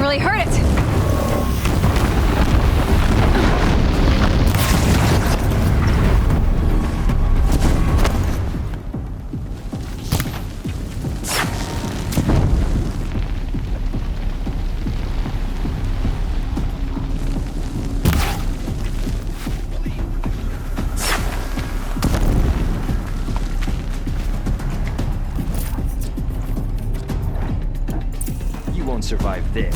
really hurt it. Survive this.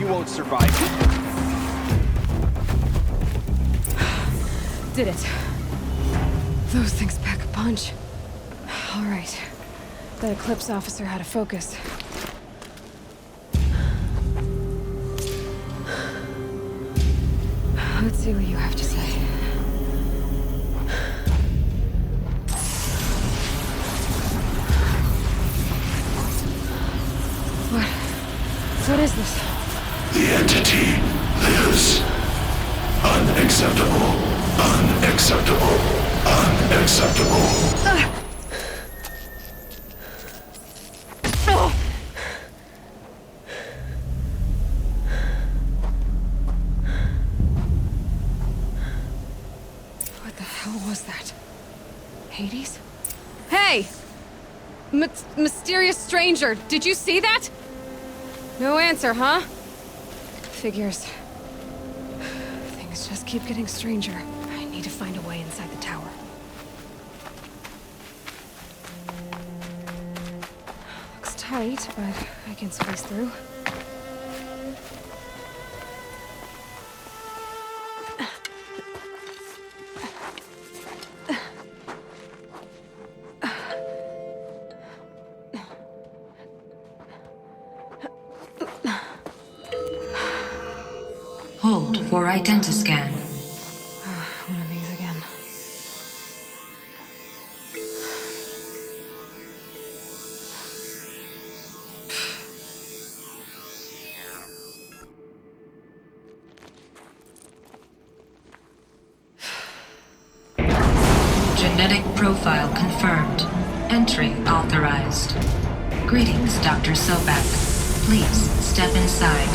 You won't survive. Did it. Those things pack a punch. All right. That Eclipse officer had a focus. Let's see what you have to say. What is this? The entity lives. Unacceptable. Unacceptable. Unacceptable. What the hell was that? Hades? Hey! Mysterious stranger, did you see that? No answer, huh? Figures. Things just keep getting stranger. I need to find a way inside the tower. Looks tight, but I can squeeze through. Hold for identiscan. One of these again. Genetic profile confirmed. Entry authorized. Greetings, Dr. Sobek. Please step inside.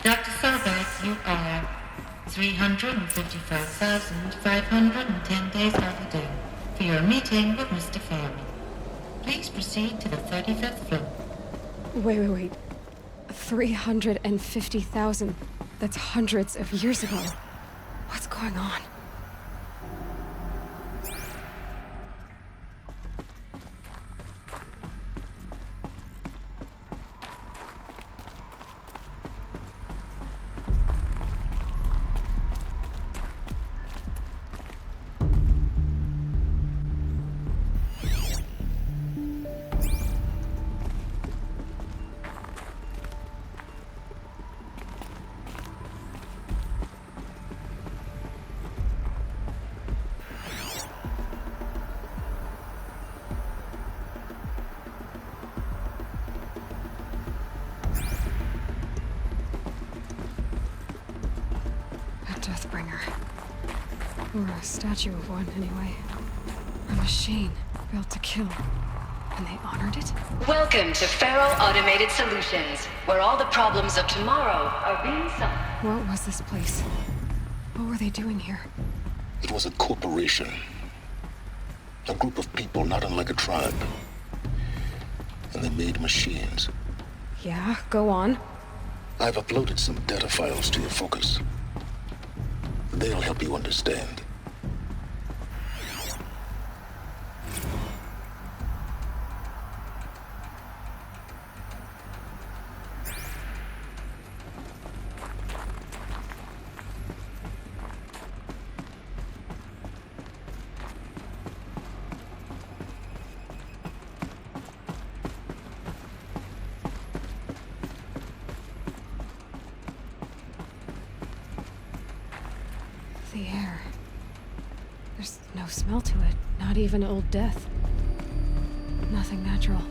Dr. Sobek, you are 355,510 days overdue for your meeting with Mr. Fairman. Please proceed to the 35th floor. Wait. 350,000. That's hundreds of years ago. What's going on? Deathbringer. Or a statue of one, anyway. A machine built to kill. And they honored it? Welcome to Faro Automated Solutions, where all the problems of tomorrow are being solved. What was this place? What were they doing here? It was a corporation. A group of people not unlike a tribe. And they made machines. Yeah, go on. I've uploaded some data files to your focus. They'll help you understand. The air. There's no smell to it, not even old death. Nothing natural.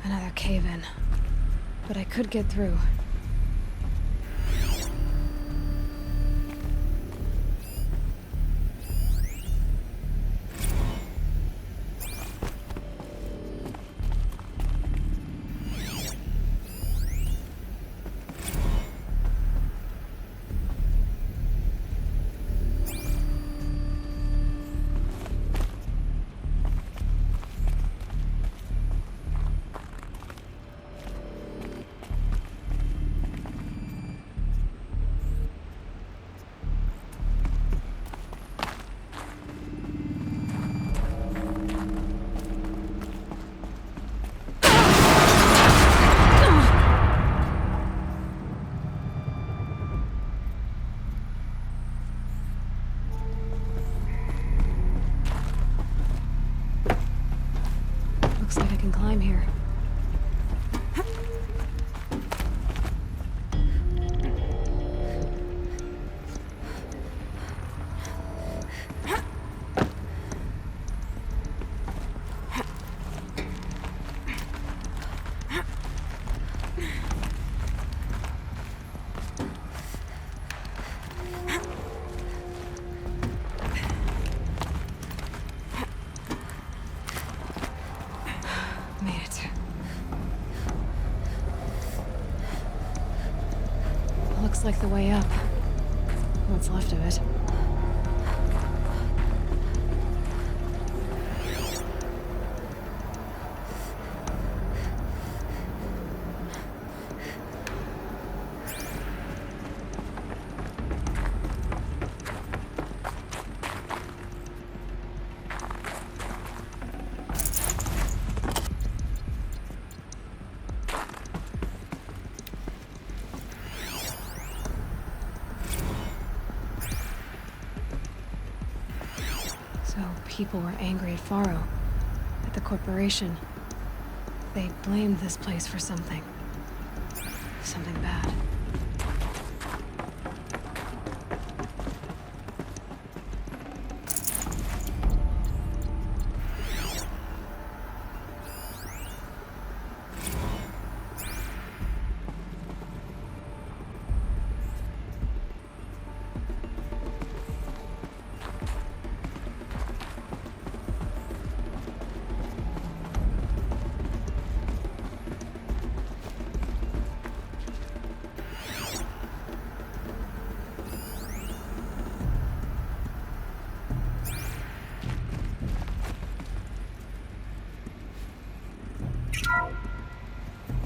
Another cave-in. But I could get through. Looks like I can climb here. Made it. Looks like the way up. What's left of it. So people were angry at Faro, at the corporation. They blamed this place for something. Something bad.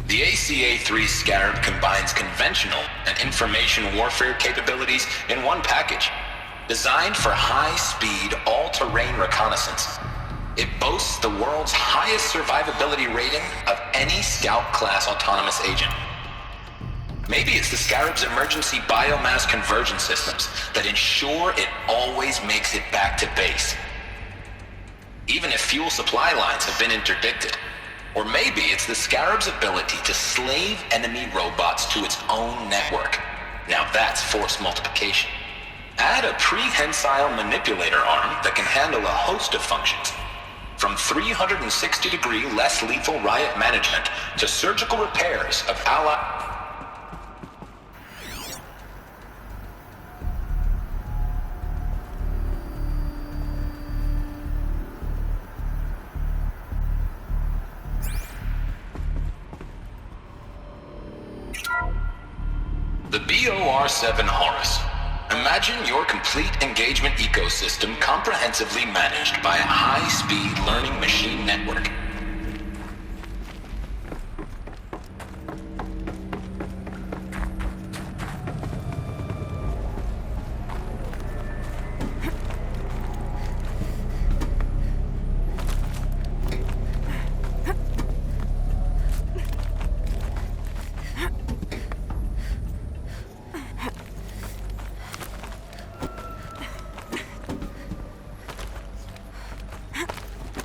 The ACA-3 Scarab combines conventional and information warfare capabilities in one package. Designed for high-speed, all-terrain reconnaissance, it boasts the world's highest survivability rating of any Scout-class autonomous agent. Maybe it's the Scarab's emergency biomass conversion systems that ensure it always makes it back to base, even if fuel supply lines have been interdicted. Or maybe it's the Scarab's ability to slave enemy robots to its own network. Now that's force multiplication. Add a prehensile manipulator arm that can handle a host of functions, From 360-degree less lethal riot management to surgical repairs of ally... The BOR-7 Horus. Imagine your complete engagement ecosystem comprehensively managed by a high-speed learning machine network.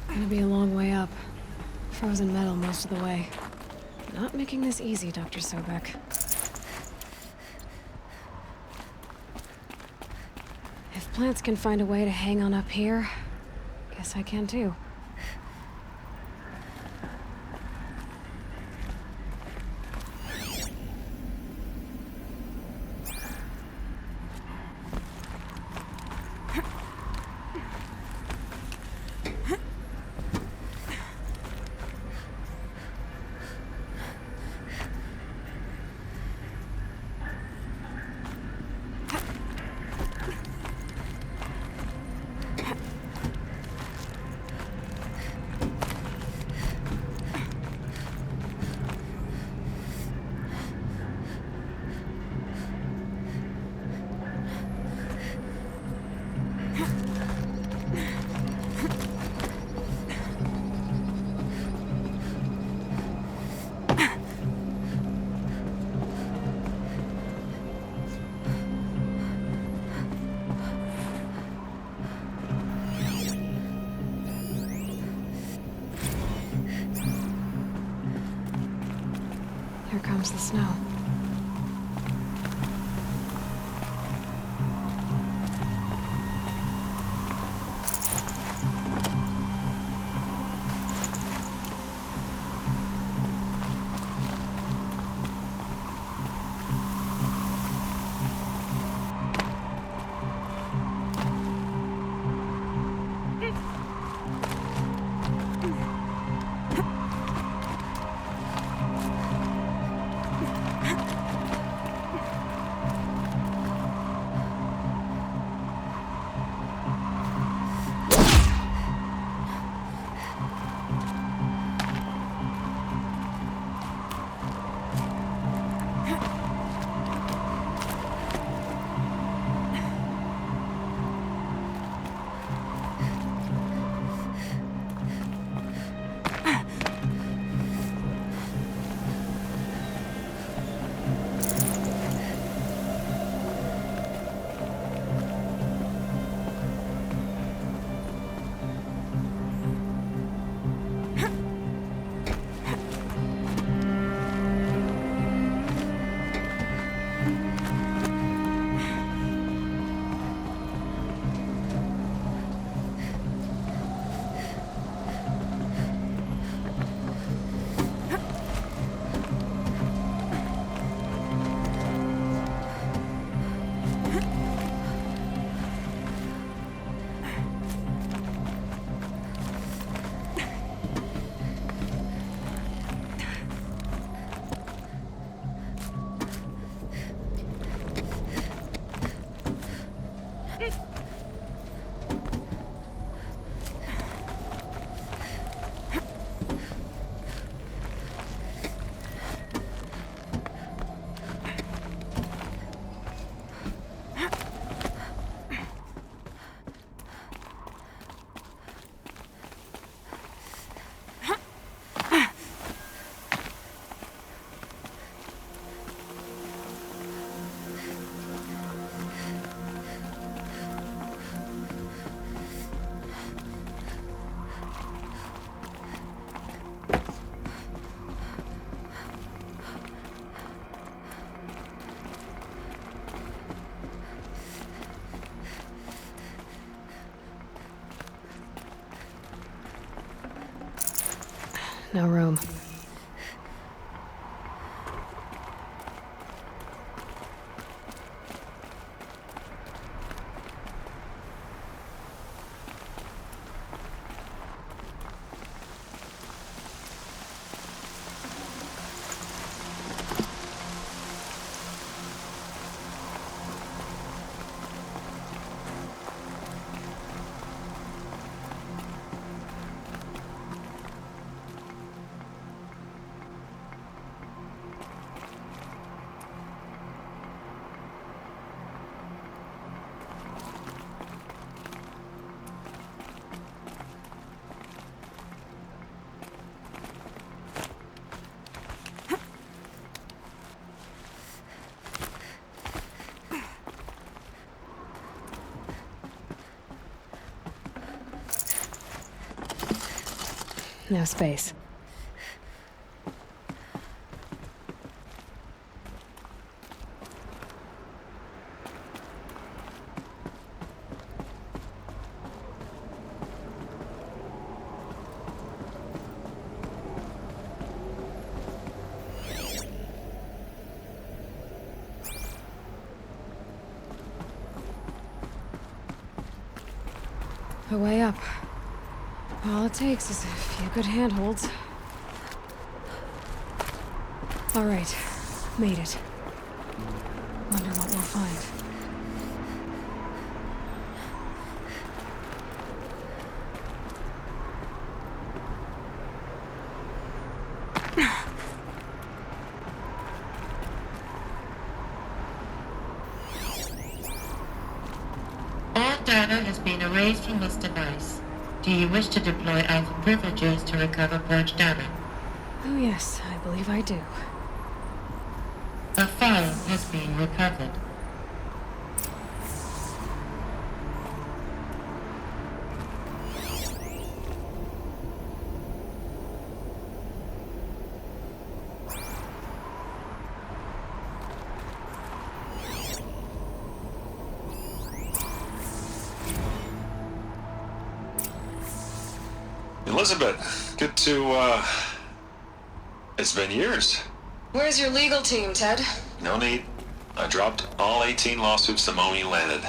Gonna be a long way up. Frozen metal most of the way. Not making this easy, Dr. Sobek. If plants can find a way to hang on up here, guess I can too. Here comes the snow. No room. No space. A way up. All it takes is a few good handholds. All right, made it. Wonder what we'll find. All data has been erased from this device. Do you wish to deploy alpha privileges to recover purged data? Oh yes, I believe I do. The file has been recovered. Elizabeth, good to, it's been years. Where's your legal team, Ted? No need. I dropped all 18 lawsuits the moment you landed.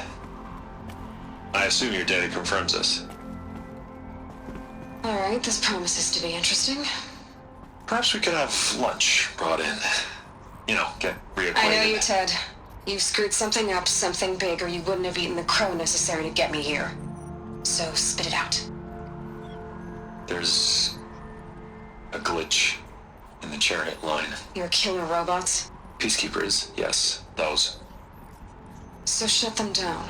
I assume your data confirms this. Alright, this promises to be interesting. Perhaps we could have lunch brought in. You know, get reacquainted. I know you, Ted. You've screwed something up, something big, or you wouldn't have eaten the crow necessary to get me here. So, spit it out. There's a glitch in the chariot line. Your killer robots? Peacekeepers, yes, those. So shut them down.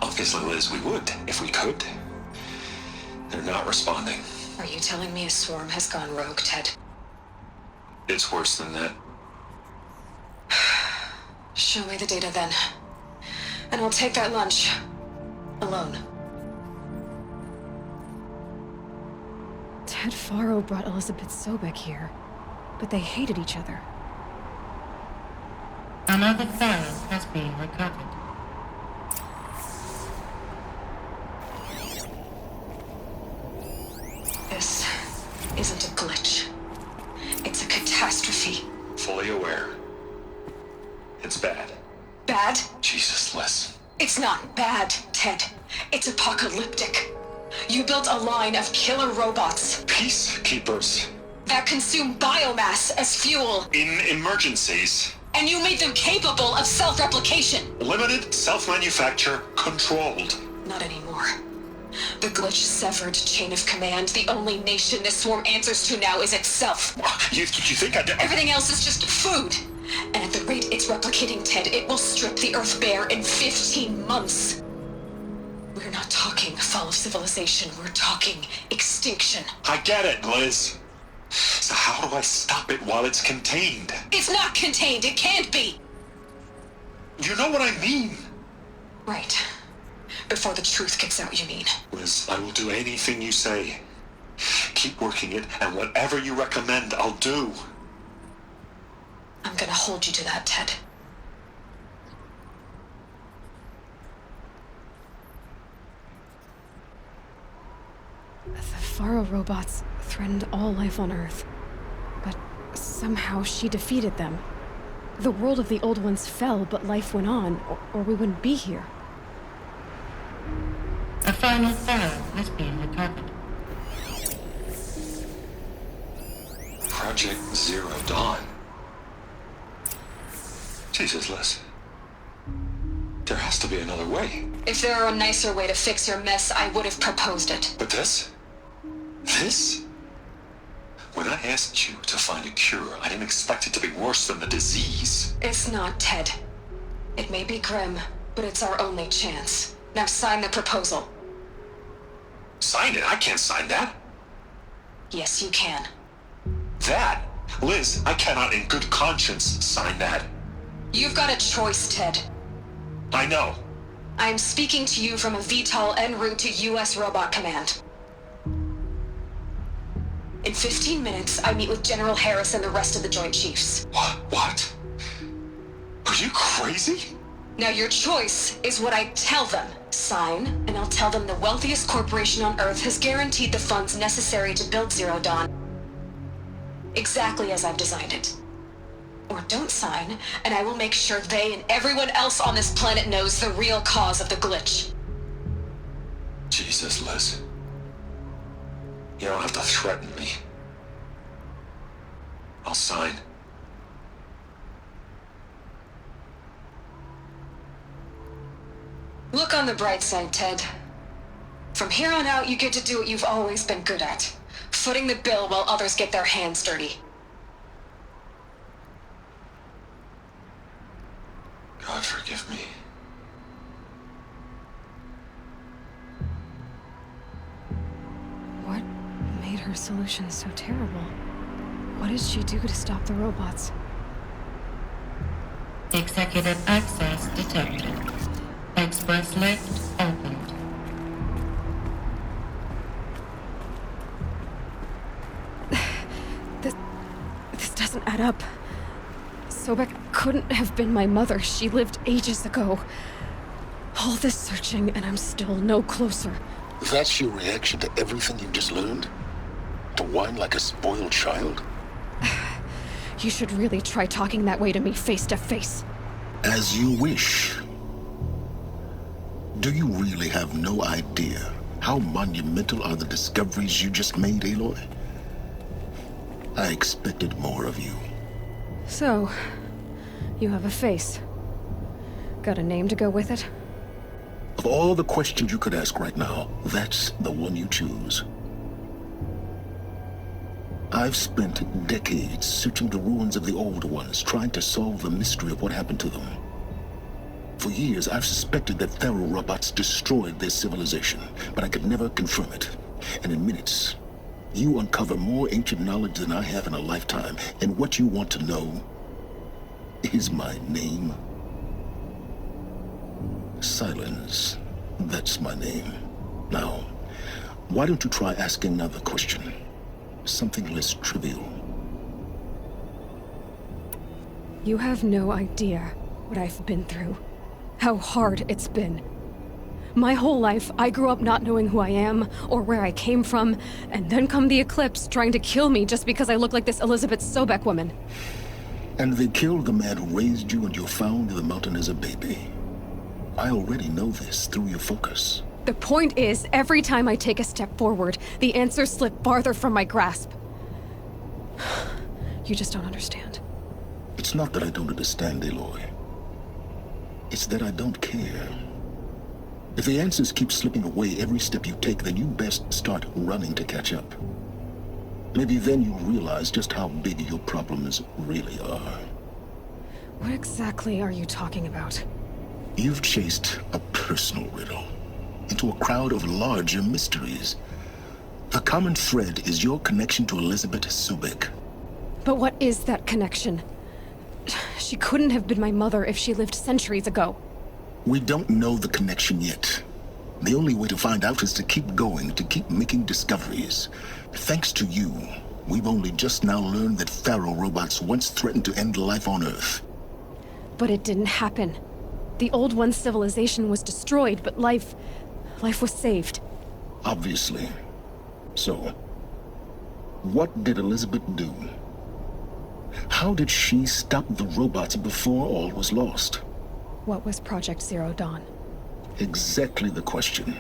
Obviously, Liz, we would, if we could. They're not responding. Are you telling me a swarm has gone rogue, Ted? It's worse than that. Show me the data then. And I'll take that lunch. Alone. Ted Faro brought Elizabeth Sobek here, but they hated each other. Another file has been recovered. This isn't a glitch. It's a catastrophe. Fully aware. It's bad. Bad? Jesus, Liz. It's not bad, Ted. It's apocalyptic. You built a line of killer robots Peacekeepers. that consume biomass as fuel, In emergencies. and you made them capable of self-replication. Limited, self-manufacture, controlled. Not anymore. The glitch severed chain of command. The only nation this swarm answers to now is itself. You think I did? Everything else is just food. And at the rate it's replicating, Ted, it will strip the Earth bare in 15 months. We're not talking fall of civilization. We're talking extinction. I get it, Liz. So how do I stop it while it's contained? It's not contained. It can't be. You know what I mean. Right. Before the truth gets out, you mean? Liz, I will do anything you say. Keep working it, and whatever you recommend, I'll do. I'm gonna hold you to that, Ted. The Faro robots threatened all life on Earth. But somehow she defeated them. The world of the Old Ones fell, but life went on, or we wouldn't be here. A final Pharaoh has been recovered. Project Zero Dawn. Jesus, Liz. There has to be another way. If there were a nicer way to fix your mess, I would have proposed it. But this? This? When I asked you to find a cure, I didn't expect it to be worse than the disease. It's not, Ted. It may be grim, but it's our only chance. Now sign the proposal. Sign it? I can't sign that. Yes, you can. That? Liz, I cannot in good conscience sign that. You've got a choice, Ted. I know. I am speaking to you from a VTOL en route to U.S. Robot Command. In 15 minutes, I meet with General Harris and the rest of the Joint Chiefs. What? Are you crazy? Now your choice is what I tell them. Sign, and I'll tell them the wealthiest corporation on Earth has guaranteed the funds necessary to build Zero Dawn. Exactly as I've designed it. Or don't sign, and I will make sure they and everyone else on this planet knows the real cause of the glitch. Jesus, Liz. You don't have to threaten me. I'll sign. Look on the bright side, Ted. From here on out, you get to do what you've always been good at. Footing the bill while others get their hands dirty. God forgive me. What made her solution so terrible? What did she do to stop the robots? Executive access detected. Express lift opened. This doesn't add up. Sobek couldn't have been my mother. She lived ages ago. All this searching, and I'm still no closer. That's your reaction to everything you've just learned? To whine like a spoiled child? You should really try talking that way to me face to face. As you wish. Do you really have no idea how monumental are the discoveries you just made, Aloy? I expected more of you. So, you have a face. Got a name to go with it? Of all the questions you could ask right now, that's the one you choose. I've spent decades searching the ruins of the old ones, trying to solve the mystery of what happened to them. For years, I've suspected that Faro robots destroyed their civilization, but I could never confirm it. And in minutes, you uncover more ancient knowledge than I have in a lifetime, and what you want to know is my name. Silence. That's my name. Now, why don't you try asking another question? Something less trivial. You have no idea what I've been through. How hard it's been. My whole life, I grew up not knowing who I am or where I came from, and then come the Eclipse trying to kill me just because I look like this Elizabeth Sobek woman. And they killed the man who raised you and you found in the mountain as a baby. I already know this through your focus. The point is, every time I take a step forward, the answers slip farther from my grasp. You just don't understand. It's not that I don't understand, Aloy. It's that I don't care. If the answers keep slipping away every step you take, then you best start running to catch up. Maybe then you'll realize just how big your problems really are. What exactly are you talking about? You've chased a personal riddle into a crowd of larger mysteries. The common thread is your connection to Elizabeth Sobek. But what is that connection? She couldn't have been my mother if she lived centuries ago. We don't know the connection yet. The only way to find out is to keep going, to keep making discoveries. Thanks to you, we've only just now learned that Faro robots once threatened to end life on Earth. But it didn't happen. The Old One's civilization was destroyed, but life was saved. Obviously. So, what did Elizabeth do? How did she stop the robots before all was lost? What was Project Zero Dawn? Exactly the question.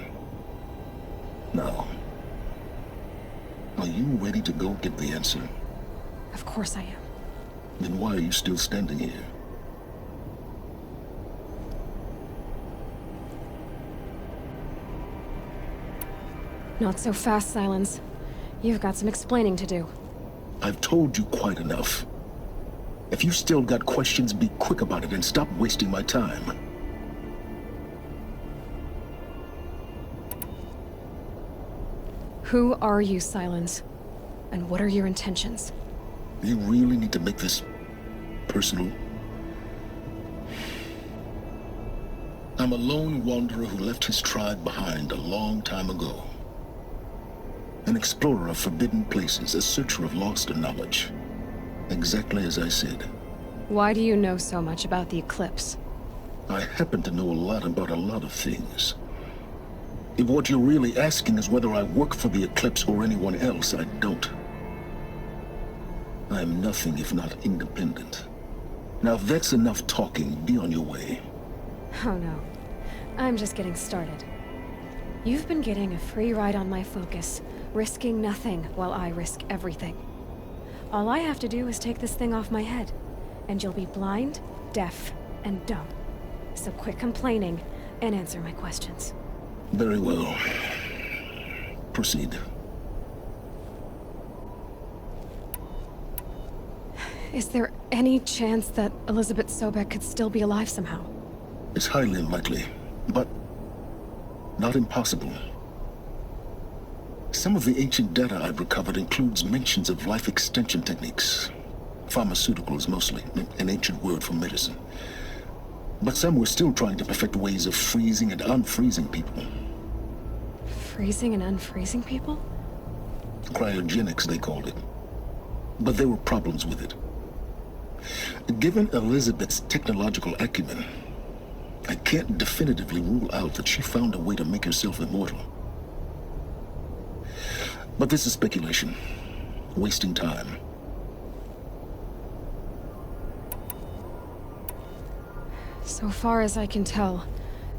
Now, are you ready to go get the answer? Of course I am. Then why are you still standing here? Not so fast, Silence. You've got some explaining to do. I've told you quite enough. If you still got questions, be quick about it and stop wasting my time. Who are you, Silence? And what are your intentions? You really need to make this personal? I'm a lone wanderer who left his tribe behind a long time ago. An explorer of forbidden places, a searcher of lost knowledge. Exactly as I said. Why do you know so much about the Eclipse? I happen to know a lot about a lot of things. If what you're really asking is whether I work for the Eclipse or anyone else, I don't. I am nothing if not independent. Now if that's enough talking, be on your way. Oh no. I'm just getting started. You've been getting a free ride on my focus, risking nothing while I risk everything. All I have to do is take this thing off my head, and you'll be blind, deaf, and dumb. So quit complaining and answer my questions. Very well. Proceed. Is there any chance that Elizabeth Sobek could still be alive somehow? It's highly unlikely, but not impossible. Some of the ancient data I've recovered includes mentions of life extension techniques. Pharmaceuticals, mostly, an ancient word for medicine. But some were still trying to perfect ways of freezing and unfreezing people. Freezing and unfreezing people? Cryogenics, they called it. But there were problems with it. Given Elizabeth's technological acumen, I can't definitively rule out that she found a way to make herself immortal. But this is speculation. Wasting time. So far as I can tell,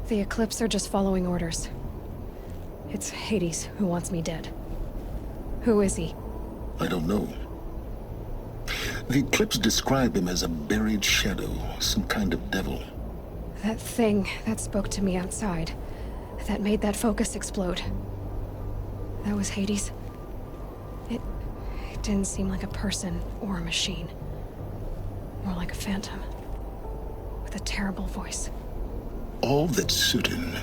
the Eclipse are just following orders. It's Hades who wants me dead. Who is he? I don't know. The Eclipse describe him as a buried shadow, some kind of devil. That thing that spoke to me outside, that made that focus explode. That was Hades. It didn't seem like a person or a machine. More like a phantom. With a terrible voice. All that's certain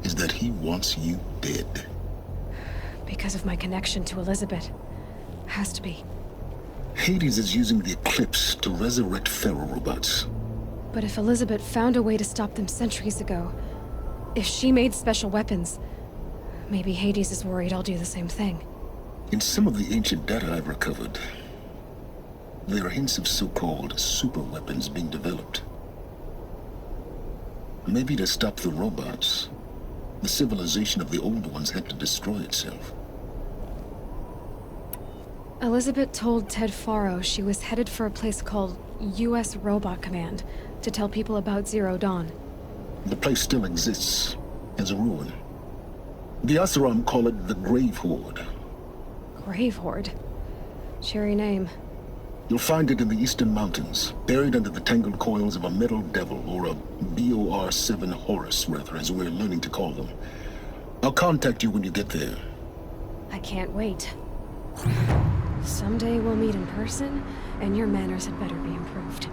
is that he wants you dead. Because of my connection to Elizabeth. Has to be. Hades is using the Eclipse to resurrect feral robots. But if Elizabeth found a way to stop them centuries ago, if she made special weapons, maybe Hades is worried I'll do the same thing. In some of the ancient data I've recovered, there are hints of so-called super weapons being developed. Maybe to stop the robots, the civilization of the old ones had to destroy itself. Elizabeth told Ted Faro she was headed for a place called U.S. Robot Command to tell people about Zero Dawn. The place still exists as a ruin. The Oseram call it the Grave Horde. Grave Horde? Cheery name. You'll find it in the eastern mountains, buried under the tangled coils of a metal devil, or a BOR-7 Horus, rather, as we're learning to call them. I'll contact you when you get there. I can't wait. Someday we'll meet in person, and your manners had better be improved.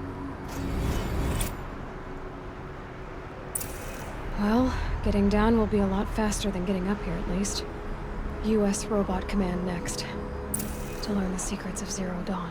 Well, getting down will be a lot faster than getting up here, at least. U.S. Robot Command next. To learn the secrets of Zero Dawn.